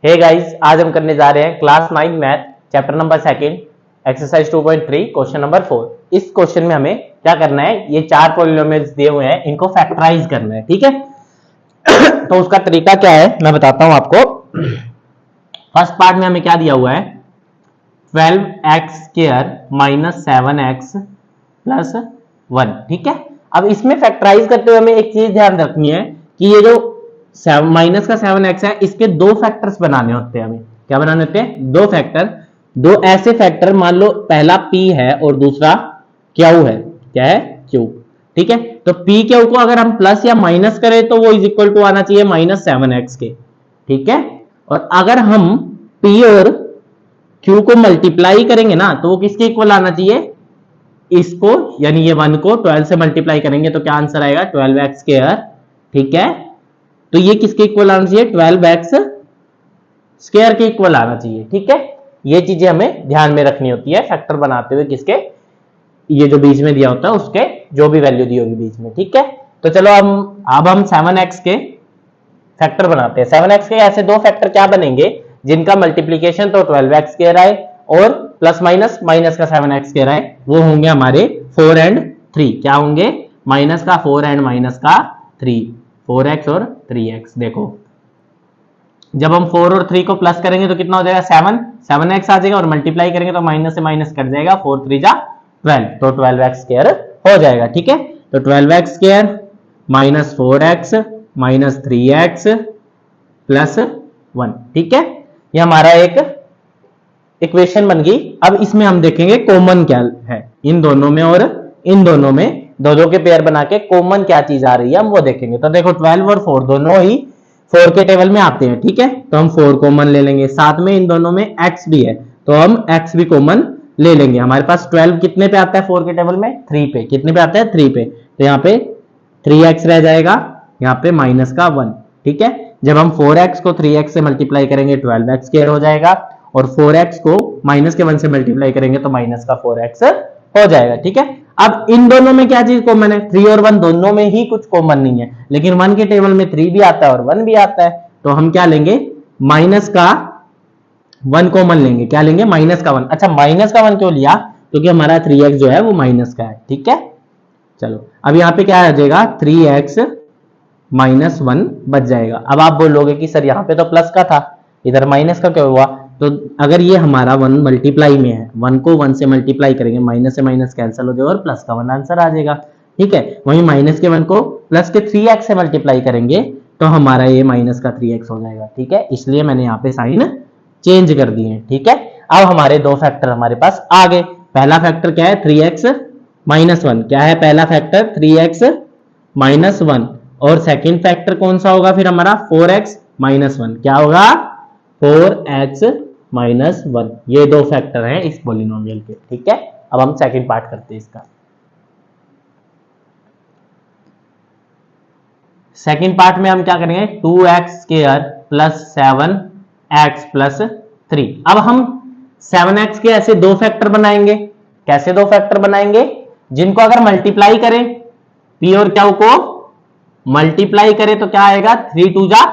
Hey guys, आज हम करने जा रहे हैं class 9 math chapter number 2 exercise 2.3 question number 4। इस क्वेश्चन में हमें क्या करना है, ये चार पॉलिनोमियल्स दिए हुए हैं, इनको फैक्टराइज करना है। ठीक है तो उसका तरीका क्या है मैं बताता हूं आपको। फर्स्ट पार्ट में हमें क्या दिया हुआ है, 12x² माइनस 7x प्लस 1। ठीक है, अब इसमें फैक्टराइज करते हुए हमें एक चीज ध्यान रखनी है कि ये जो माइनस का 7x है, इसके दो फैक्टर्स बनाने होते हैं। हमें क्या बनाने होते हैं? दो फैक्टर, दो ऐसे फैक्टर, मान लो पहला p है और दूसरा q है। क्या है? q। ठीक है, तो p q को अगर हम प्लस या माइनस करें तो वो इज इक्वल टू आना चाहिए माइनस 7x के। ठीक है, और अगर हम p और q को मल्टीप्लाई करेंगे ना तो वो किसके इक्वल आना चाहिए? इसको, यानी ये 1 को 12 से मल्टीप्लाई करेंगे तो क्या आंसर आएगा? 12x²। ठीक है, तो ये किसके इक्वल आना चाहिए? 12x² के इक्वल आना चाहिए। ठीक है, ये चीजें हमें ध्यान में रखनी होती है फैक्टर बनाते हुए। किसके? ये जो बीच में दिया होता है उसके जो भी वैल्यू दी होगी बीच में। ठीक है, तो चलो अब हम 7x के फैक्टर बनाते हैं। 7x के ऐसे दो फैक्टर क्या बनेंगे जिनका मल्टीप्लीकेशन तो 12x² आए और प्लस माइनस माइनस का 7x² आए, वो होंगे हमारे 4 एंड 3। क्या होंगे? माइनस का 4 एंड माइनस का 3, 4x और 3x। देखो, जब हम 4 और 3 को प्लस करेंगे तो कितना हो जाएगा? 7x आ जाएगा, और मल्टीप्लाई करेंगे तो माइनस से माइनस कट जाएगा, 4 3 जा 12, तो 12x² हो जाएगा। ठीक है, तो 12x² minus 4x minus 3x plus 1। ठीक है, ये हमारा एक इक्वेशन बन गई। अब इसमें हम देखेंगे कॉमन क्या है इन दोनों में, और इन दोनों में दो के पेयर बना के कॉमन क्या चीज आ रही है हम वो देखेंगे। तो देखो 12 और 4 दोनों ही 4 के टेबल में आते हैं। ठीक है, तो हम 4 कॉमन ले लेंगे, साथ में इन दोनों में x भी है तो हम x भी कॉमन ले लेंगे। हमारे पास 12 कितने पे आता है 4 के टेबल में? 3 पे। कितने पे आता है? 3 पे। तो यहाँ पे 3x रह जाएगा, यहाँ पे माइनस का 1। ठीक है, जब हम 4x को 3x से मल्टीप्लाई करेंगे 12x² हो जाएगा, और 4x को माइनस के 1 से मल्टीप्लाई करेंगे तो माइनस का 4x हो जाएगा। ठीक है, अब इन दोनों में क्या चीज कॉमन है? 3 और 1 दोनों में ही कुछ कॉमन नहीं है, लेकिन 1 के टेबल में 3 भी आता है और 1 भी आता है, तो हम क्या लेंगे? माइनस का 1 कॉमन लेंगे। क्या लेंगे? माइनस का 1। अच्छा, माइनस का 1 क्यों लिया? क्योंकि हमारा 3x जो है वो माइनस का है। ठीक है, चलो अब यहाँ पे क्या आ जाएगा? 3x माइनस 1 बच जाएगा। अब आप बोलोगे कि सर यहाँ पे तो प्लस का था, इधर माइनस का क्यों हुआ? तो अगर ये हमारा 1 मल्टीप्लाई में है, 1 को 1 से मल्टीप्लाई करेंगे, माइनस से माइनस कैंसिल हो जाएगा और प्लस का 1 आंसर आ जाएगा। ठीक है, वहीं माइनस के 1 को प्लस के 3x से मल्टीप्लाई करेंगे तो हमारा ये माइनस का 3x हो जाएगा। ठीक है, इसलिए मैंने यहाँ पे साइन चेंज कर दिए हैं। ठीक है, अब हमारे दो फैक्टर हमारे पास आ गए। पहला फैक्टर क्या है? 3x minus 1। क्या है पहला फैक्टर? 3x minus 1। और सेकेंड फैक्टर कौन सा होगा फिर हमारा? 4x minus 1। क्या होगा? 4x minus 1। ये दो फैक्टर हैं इस पॉलिनोमियल के। ठीक है, अब हम सेकंड पार्ट करते हैं इसका। सेकंड पार्ट में हम क्या करेंगे? 2x² plus 7x plus 3। अब हम 7x के ऐसे दो फैक्टर बनाएंगे। कैसे दो फैक्टर बनाएंगे? जिनको अगर मल्टीप्लाई करें, p और q को मल्टीप्लाई करें तो क्या आएगा? 3 2 जा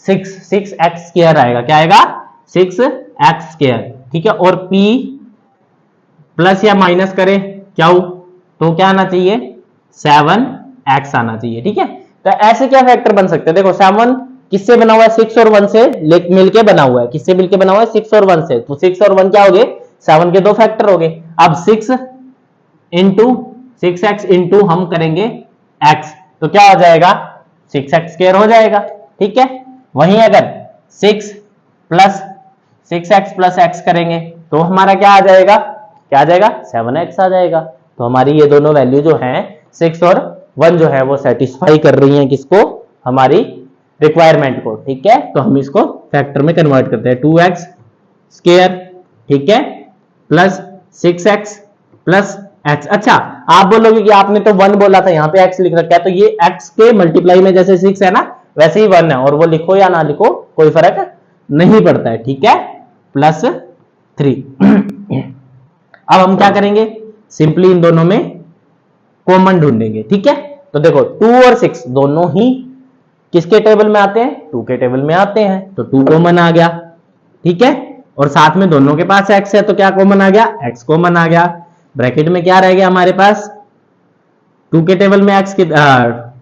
6, 6x² आएगा। क्या आएगा? 6x²। ठीक है, और p प्लस या माइनस करें q तो क्या आना चाहिए? 7x आना चाहिए। ठीक है, तो ऐसे क्या फैक्टर बन सकते हैं? देखो 7 किससे बना हुआ है? 6 और 1 से मिलके बना हुआ है। किससे मिलके बना हुआ है? 6 और 1 से। तो 6 और 1 क्या हो गए? 7 के दो फैक्टर हो गए। अब 6 इंटू 6x इंटू हम करेंगे x तो क्या हो जाएगा? 6x² हो जाएगा। ठीक है, वहीं अगर 6 प्लस 6x प्लस x करेंगे तो हमारा क्या आ जाएगा? क्या आ जाएगा? 7x आ जाएगा। तो हमारी ये दोनों वैल्यू जो हैं 6 और 1 जो है वो सेटिस्फाई कर रही हैं किसको? हमारी रिक्वायरमेंट को। ठीक है, तो हम इसको फैक्टर में कन्वर्ट करते हैं। 2x², ठीक है, प्लस 6x प्लस x। अच्छा, आप बोलोगे कि आपने तो 1 बोला था, यहाँ पे x लिख रखा है, तो ये x के मल्टीप्लाई में जैसे 6 है ना, वैसे ही 1 है, और वो लिखो या ना लिखो कोई फर्क नहीं पड़ता है। ठीक है, प्लस 3। अब हम क्या करेंगे? सिंपली इन दोनों में कॉमन ढूंढेंगे। ठीक है, तो देखो 2 और 6 दोनों ही किसके टेबल में आते हैं? 2 के टेबल में आते हैं, तो 2 कॉमन आ गया। ठीक है, और साथ में दोनों के पास x है तो क्या कॉमन आ गया, x कॉमन आ गया। ब्रैकेट में क्या रह गया हमारे पास, 2 के टेबल में x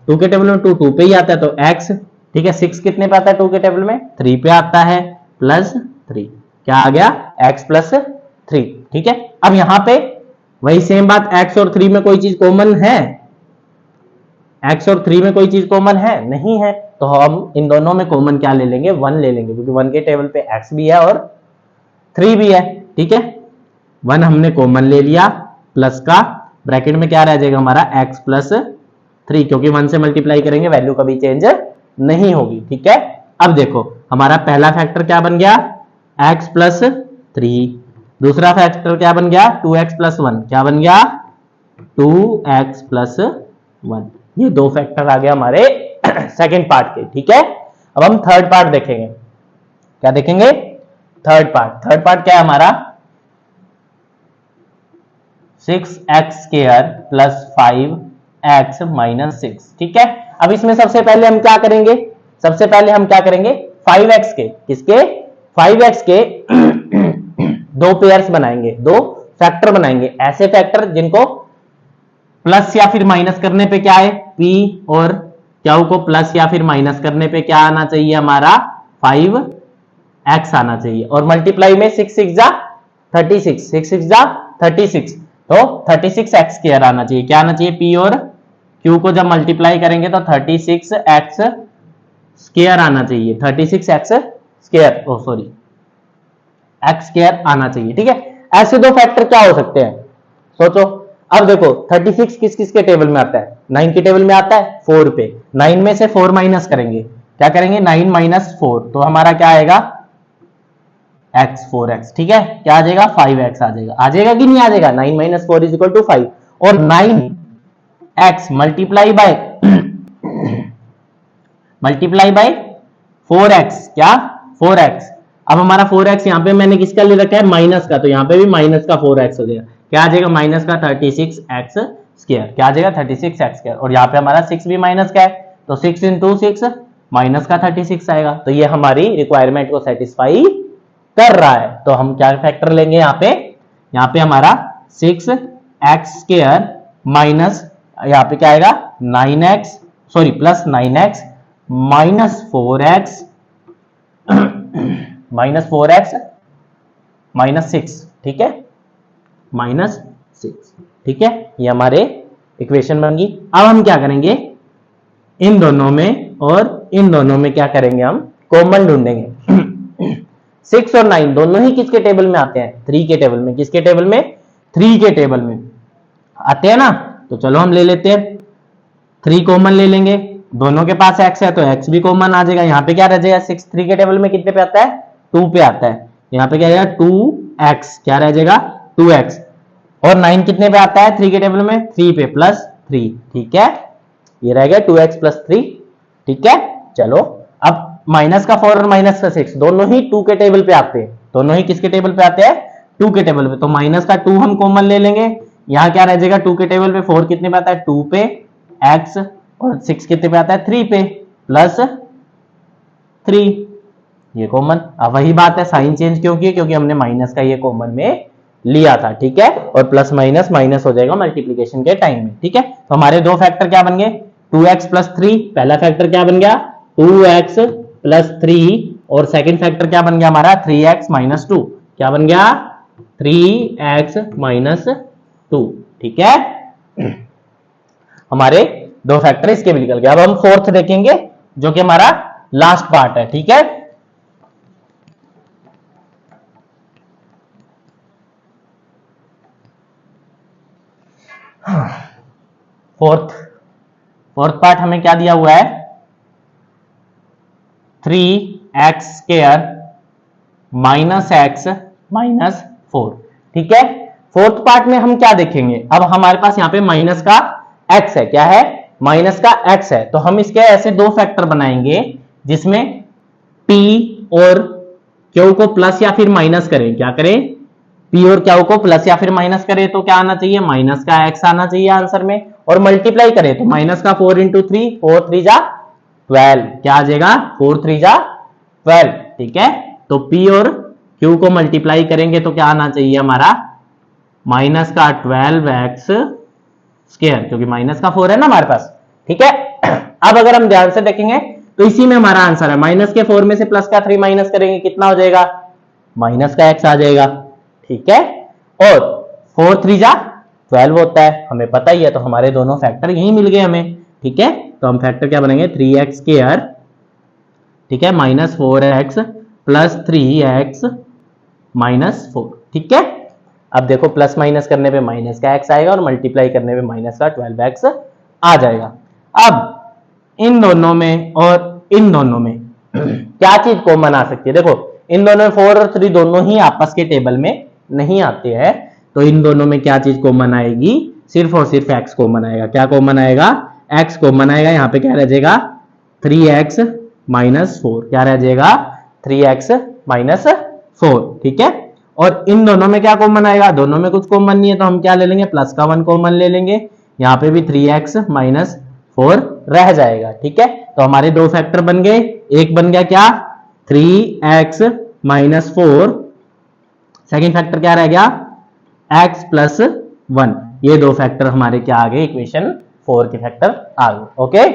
2 के टेबल में 2 2 पे ही आता है तो x, ठीक है। 6 कितने पे आता है 2 के टेबल में, 3 पे आता है, प्लस 3, क्या आ गया x प्लस 3, ठीक है। अब यहां पे वही सेम बात, x और 3 में कोई चीज कॉमन है, x और 3 में कोई चीज कॉमन है नहीं है, तो हम इन दोनों में कॉमन क्या ले लेंगे, 1 ले लेंगे, क्योंकि 1 के टेबल पे x भी है और 3 भी है, ठीक है। 1 हमने कॉमन ले लिया, प्लस का ब्रैकेट में क्या रह जाएगा हमारा x प्लस 3, क्योंकि 1 से मल्टीप्लाई करेंगे वैल्यू कभी चेंज नहीं होगी, ठीक है। अब देखो हमारा पहला फैक्टर क्या बन गया, x प्लस 3, दूसरा फैक्टर क्या बन गया 2x प्लस 1, क्या बन गया 2x प्लस 1, ये दो फैक्टर आ गया हमारे सेकंड पार्ट के, ठीक है। अब हम थर्ड पार्ट देखेंगे, क्या देखेंगे, थर्ड पार्ट क्या है हमारा, 6x square plus 5x minus 6, ठीक है। अब इसमें सबसे पहले हम क्या करेंगे, 5x के, किसके 5x के दो पेयर्स बनाएंगे, दो फैक्टर बनाएंगे, ऐसे फैक्टर जिनको प्लस या फिर माइनस करने पे क्या है, p और q को प्लस या फिर माइनस करने पे क्या आना चाहिए हमारा 5x आना चाहिए, और मल्टीप्लाई में 6 6 जा 36, 6 6 जा 36, तो 36x स्क्वायर आना चाहिए, क्या आना चाहिए, p और q को जब मल्टीप्लाई करेंगे तो 36x स्क्वायर आना चाहिए, 36x स्क्वायर, ओ सॉरी x स्क्वायर आना चाहिए, ठीक है। ऐसे दो फैक्टर क्या हो सकते हैं, सोचो। अब देखो 36 किस किस के टेबल में आता है, 9 के टेबल में आता है, 4 पे, 9 में से 4 माइनस करेंगे, क्या करेंगे 9 माइनस 4, तो हमारा क्या आएगा x 4x, ठीक है, क्या आ जाएगा 5x आ जाएगा कि नहीं आ जाएगा, 9 माइनस 4 इज इक्वल टू 5, और 9x मल्टीप्लाई बाय 4x, क्या 4x। अब हमारा 4x यहाँ पे मैंने किसका ले रखा है, माइनस का, तो यहाँ पे भी माइनस का 4x हो जाएगा, क्या आ जाएगा माइनस का 36x स्क्वायर, क्या आ जाएगा 36x स्क्वायर, और यहाँ पे हमारा 6 भी माइनस का है, तो 6 इंटू 6 माइनस का 36 आएगा, तो ये हमारी रिक्वायरमेंट को सेटिस्फाई कर रहा है। तो हम क्या फैक्टर लेंगे यहाँ पे हमारा 6x स्क्वायर माइनस, यहाँ पे क्या आएगा 9x, sorry plus 9x minus 4x minus 6, ठीक है, माइनस 6, ठीक है, ये हमारे इक्वेशन बन गई। अब हम क्या करेंगे, इन दोनों में और इन दोनों में क्या करेंगे, हम कॉमन ढूंढेंगे। 6 और 9 दोनों ही किसके टेबल में आते हैं, 3 के टेबल में, किसके टेबल में 3 के टेबल में आते हैं ना, तो चलो हम ले लेते हैं 3 कॉमन ले लेंगे, दोनों के पास x है तो x भी कॉमन आ जाएगा, यहाँ पे क्या रह जाएगा 6 3 के टेबल में कितने पे आता है 2 पे आता है, यहाँ पे क्या रहेगा 2x, क्या रह जाएगा 2x, और 9 कितने पे आता है 3 के टेबल में 3 पे, प्लस 3, ठीक है, ये रह गया 2x प्लस 3, ठीक है। चलो अब माइनस का 4 और माइनस का 6 दोनों ही 2 के टेबल पे आते हैं, दोनों ही किसके टेबल पे आते हैं 2 के टेबल पे, तो माइनस का 2 हम कॉमन ले लेंगे, यहाँ क्या रह जाएगा 2 के टेबल पे 4 कितने पे आता है 2 पे x, और 6 कितने पे आता है 3 पे, प्लस 3, ये कॉमन। अब वही बात है, साइन चेंज क्यों किया, क्योंकि हमने माइनस का ये कॉमन में लिया था, ठीक है, और प्लस माइनस माइनस हो जाएगा मल्टीप्लीकेशन के टाइम में, ठीक है। तो हमारे दो फैक्टर क्या बन गए 2x प्लस 3, पहला फैक्टर क्या बन गया 2x प्लस 3, और सेकंड फैक्टर क्या बन गया हमारा 3x माइनस 2, क्या बन गया 3x माइनस 2, ठीक है। हमारे दो फैक्टर इसके भी निकल गए। अब हम फोर्थ देखेंगे जो कि हमारा लास्ट पार्ट है, ठीक है। फोर्थ पार्ट हमें क्या दिया हुआ है 3x square minus x minus 4, ठीक है। फोर्थ पार्ट में हम क्या देखेंगे, अब हमारे पास यहाँ पे माइनस का x है, क्या है माइनस का x है, तो हम इसके ऐसे दो फैक्टर बनाएंगे जिसमें p और q को प्लस या फिर माइनस करें, क्या करें p और q को प्लस या फिर माइनस करें तो क्या आना चाहिए माइनस का x आना चाहिए आंसर में, और मल्टीप्लाई करें तो माइनस का 4 इंटू 3 4 3 जा 12, क्या आ जाएगा 4 3 जा 12, ठीक है। तो p और Q को मल्टीप्लाई करेंगे तो क्या आना चाहिए हमारा, माइनस का 12x स्क्वायर, क्योंकि माइनस का 4 है ना हमारे पास, ठीक है। अब अगर हम ध्यान से देखेंगे तो इसी में हमारा आंसर है, माइनस के 4 में से प्लस का 3 माइनस करेंगे कितना हो जाएगा, माइनस का x आ जाएगा, ठीक है। और 4 3 जा 12 होता है, हमें पता ही है, तो हमारे दोनों फैक्टर यही मिल गए हमें, ठीक है। तो हम फैक्टर क्या बनेंगे, 3x स्क्वायर, ठीक है, minus 4x plus 3x minus 4, ठीक है। अब देखो प्लस माइनस करने पे माइनस का x आएगा और मल्टीप्लाई करने पे माइनस का 12x आ जाएगा। अब इन दोनों में और इन दोनों में क्या चीज कॉमन आ सकती है, देखो इन दोनों में 4 और 3 दोनों ही आपस के टेबल में नहीं आते हैं, तो इन दोनों में क्या चीज कॉमन आएगी, सिर्फ और सिर्फ x कॉमन आएगा। क्या कॉमन आएगा, x कॉमन आएगा। यहाँ पे क्या रह जाएगा, 3x माइनस 4, क्या रह जाएगा, 3x माइनस 4, ठीक है। और इन दोनों में क्या कॉमन आएगा, दोनों में कुछ कॉमन नहीं है, तो हम क्या ले लेंगे, प्लस का 1 कॉमन ले लेंगे, यहाँ पे भी 3x माइनस 4 रह जाएगा, ठीक है। तो हमारे दो फैक्टर बन गए, एक बन गया क्या, 3x माइनस 4, सेकेंड फैक्टर क्या रह गया, x प्लस 1। ये दो फैक्टर हमारे क्या आ गए, इक्वेशन 4 के फैक्टर आ गए, ओके।